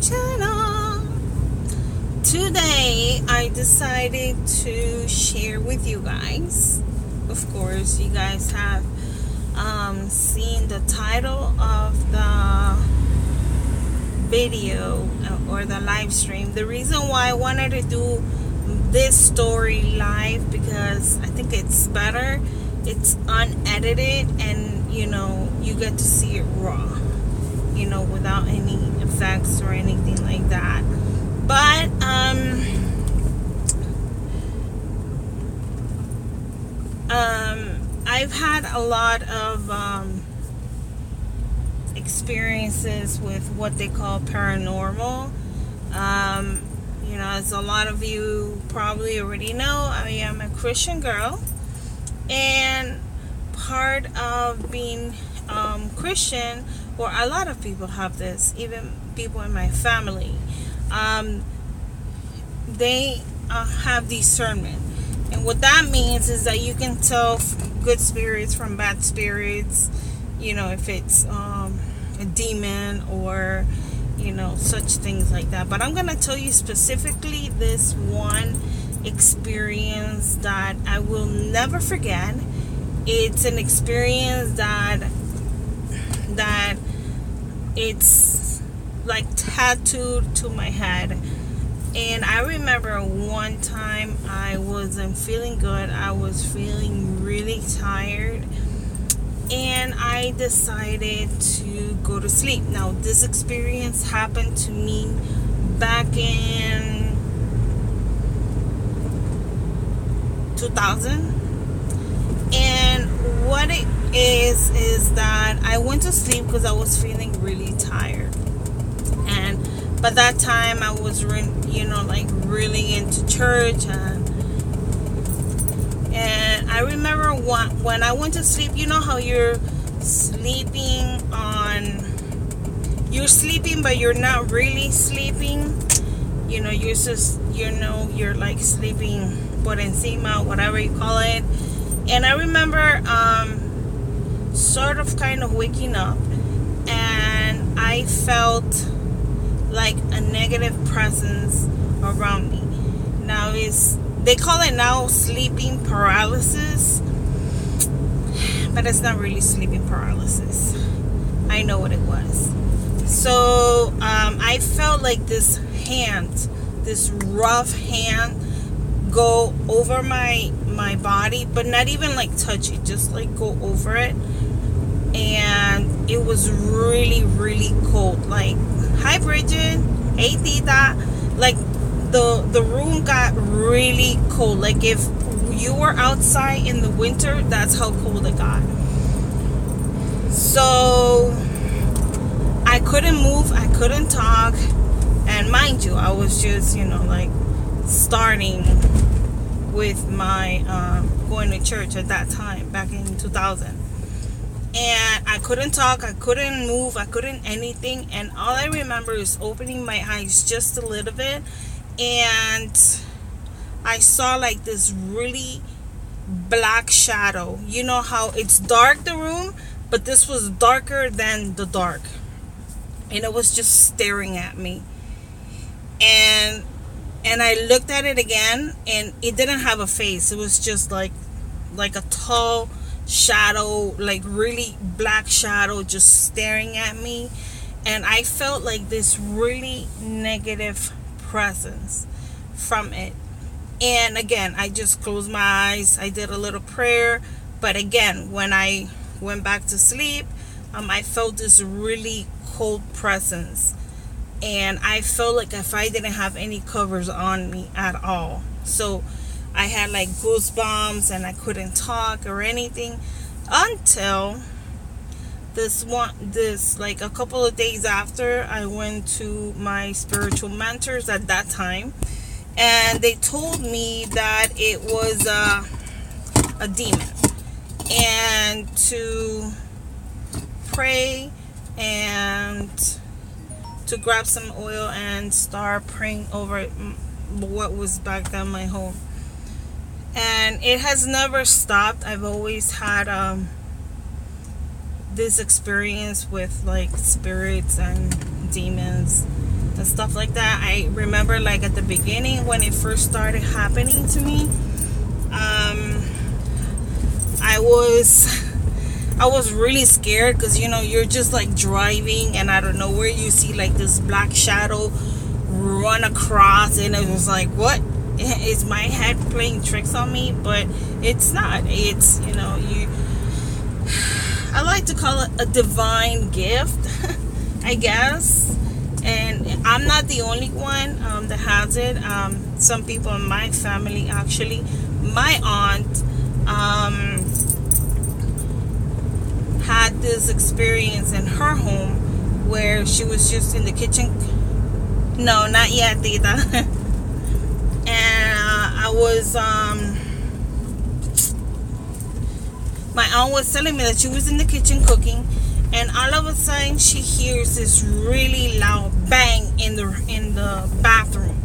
channel. Today I decided to share with you guys, of course you guys have seen the title of the video or the live stream. The reason why I wanted to do this story live, because I think it's better, it's unedited, and you get to see it raw, without any effects or anything like that. But I've had a lot of experiences with what they call paranormal. As a lot of you probably already know, I am a Christian girl, and part of being Christian, or a lot of people have this, even people in my family, they have discernment. And what that means is that you can tell good spirits from bad spirits, if it's a demon or such things like that. But I'm gonna tell you specifically this one experience that I will never forget. It's an experience that it's like tattooed to my head. And I remember one time I wasn't feeling good. I was feeling really tired, and I decided to go to sleep. Now, this experience happened to me back in 2000. And what it is that I went to sleep because I was feeling really tired. And by that time I was really into church, and I remember when I went to sleep, how you're sleeping but you're not really sleeping. You're just you're like sleeping por encima, whatever you call it. And I remember sort of kind of waking up, and I felt like a negative presence around me. Now they call it now sleeping paralysis, but it's not really sleeping paralysis. I know what it was. So I felt like this rough hand go over my body, but not even like touch it, just like go over it. And it was really, really cold. Like, hi Bridget, hey Tita. Like the room got really cold. Like if you were outside in the winter, that's how cold it got. So I couldn't move, I couldn't talk, and mind you, I was just like starting with my going to church at that time back in 2000. And I couldn't talk, I couldn't move, I couldn't anything. And all I remember is opening my eyes just a little bit, and I saw like this really black shadow. You know how it's dark, the room, but this was darker than the dark, and it was just staring at me. And I looked at it again, and it didn't have a face. It was just like a tall shadow, like really black shadow, just staring at me. And I felt like this really negative presence from it. And again, I just closed my eyes, I did a little prayer. But again, when I went back to sleep, I felt this really cold presence, and I felt like if I didn't have any covers on me at all. So I had like goosebumps, and I couldn't talk or anything until this like a couple of days after, I went to my spiritual mentors at that time, and they told me that it was a demon, and to pray and to grab some oil and start praying over what was back then my home. And it has never stopped. I've always had this experience with like spirits and demons. and stuff like that. I remember like at the beginning when it first started happening to me, I was really scared because, you know, you're just like driving and I don't know where you see like this black shadow run across, and it was like, what is my head playing tricks on me? But it's not. It's, you know, I like to call it a divine gift, I guess. And I'm not the only one that has it. Some people in my family, actually, my aunt had this experience in her home where she was just in the kitchen. No, not yet, Tita. And I was my aunt was telling me that she was in the kitchen cooking, and all of a sudden she hears this really loud bang in the bathroom,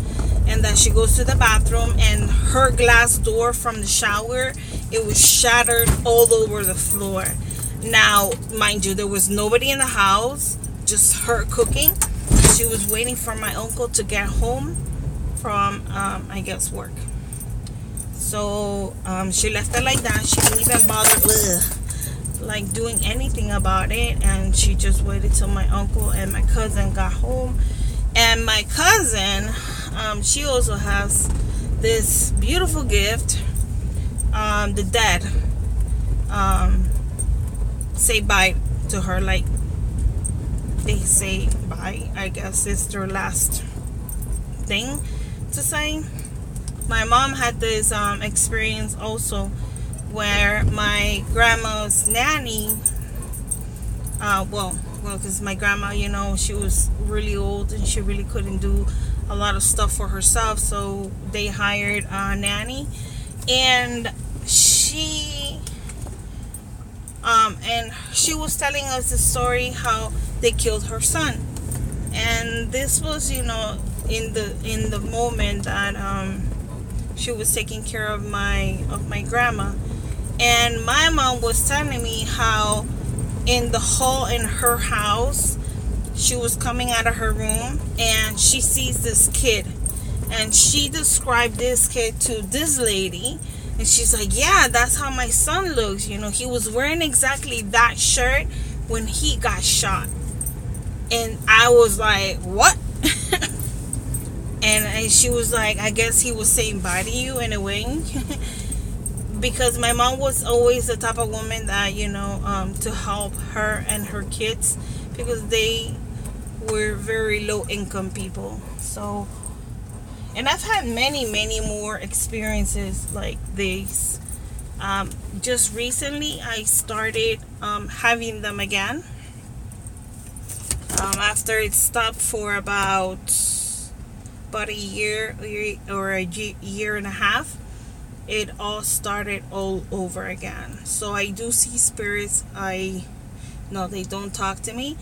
and that she goes to the bathroom and her glass door from the shower, it was shattered all over the floor. Now, mind you, there was nobody in the house, just her cooking. She was waiting for my uncle to get home from I guess work. So she left it like that. She didn't even bother like doing anything about it, and she just waited till my uncle and my cousin got home. And my cousin, she also has this beautiful gift. The dead say bye to her, like they say bye. I guess it's their last thing to say. My mom had this experience also, where my grandma's nanny, well, because my grandma, you know, she was really old and she really couldn't do a lot of stuff for herself, so they hired a nanny, and she was telling us the story how they killed her son. And this was, you know, in the moment that she was taking care of my grandma. And my mom was telling me how in the hall in her house, she was coming out of her room and she sees this kid, and she described this kid to this lady, and she's like, yeah, that's how my son looks, you know, he was wearing exactly that shirt when he got shot. And I was like, what? And she was like, I guess he was saying bye to you in a way. Because my mom was always the type of woman that, you know, to help her and her kids, because they were very low income people. So, and I've had many more experiences like this. Just recently I started having them again. After it stopped for about a year or a year and a half, it all started all over again. So I do see spirits. No, they don't talk to me.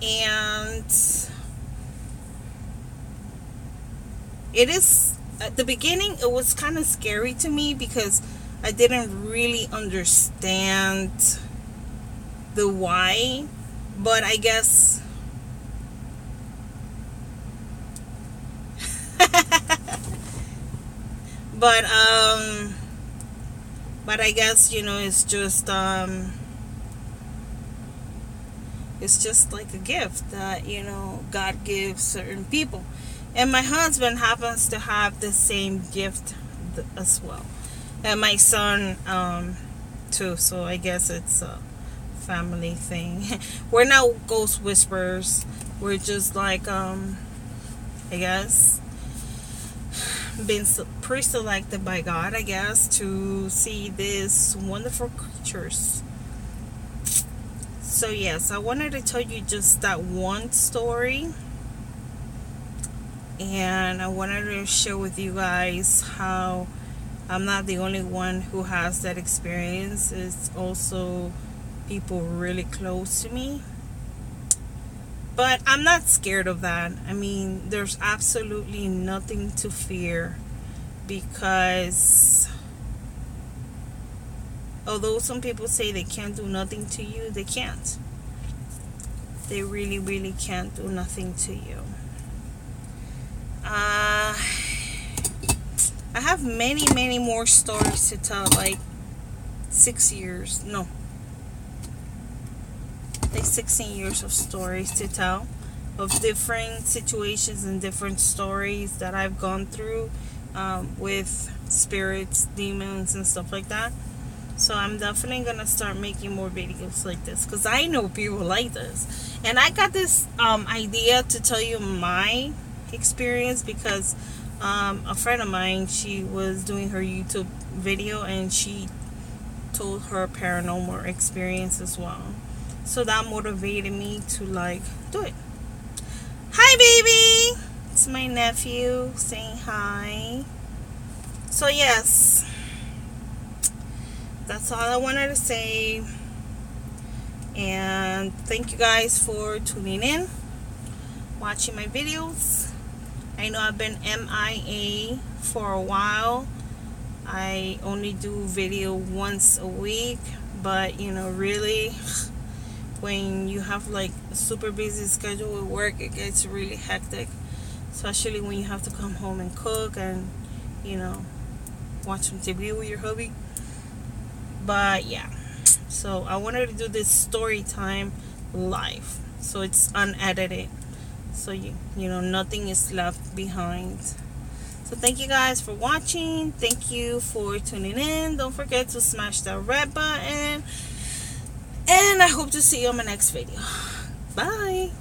And it is, at the beginning it was kind of scary to me because I didn't really understand the why, but I guess but I guess, you know, it's just like a gift that, you know, God gives certain people. And my husband happens to have the same gift as well, and my son too. So I guess it's a family thing. We're not ghost whisperers. We're just like I guess been pre-selected by God, I guess, to see these wonderful creatures. So yes, I wanted to tell you just that one story, and I wanted to share with you guys how I'm not the only one who has that experience. It's also people really close to me. But I'm not scared of that. I mean, there's absolutely nothing to fear, because although some people say they can't do nothing to you, they can't. they really can't do nothing to you. I have many more stories to tell, like 16 years of stories to tell, of different situations and different stories that I've gone through with spirits, demons, and stuff like that. So I'm definitely gonna start making more videos like this, because I know people like this. And I got this idea to tell you my experience because a friend of mine, she was doing her YouTube video and she told her paranormal experience as well. So that motivated me to like do it. Hi baby! It's my nephew saying hi. So yes, that's all I wanted to say. And thank you guys for tuning in, watching my videos. I know I've been MIA for a while. I only do video once a week, but you know, really, when you have like a super busy schedule with work, it gets really hectic, especially when you have to come home and cook and, you know, watch some TV with your hubby. But yeah, so I wanted to do this story time live, so it's unedited, so you know, nothing is left behind. So thank you guys for watching. Thank you for tuning in. Don't forget to smash that red button, and I hope to see you on my next video. Bye.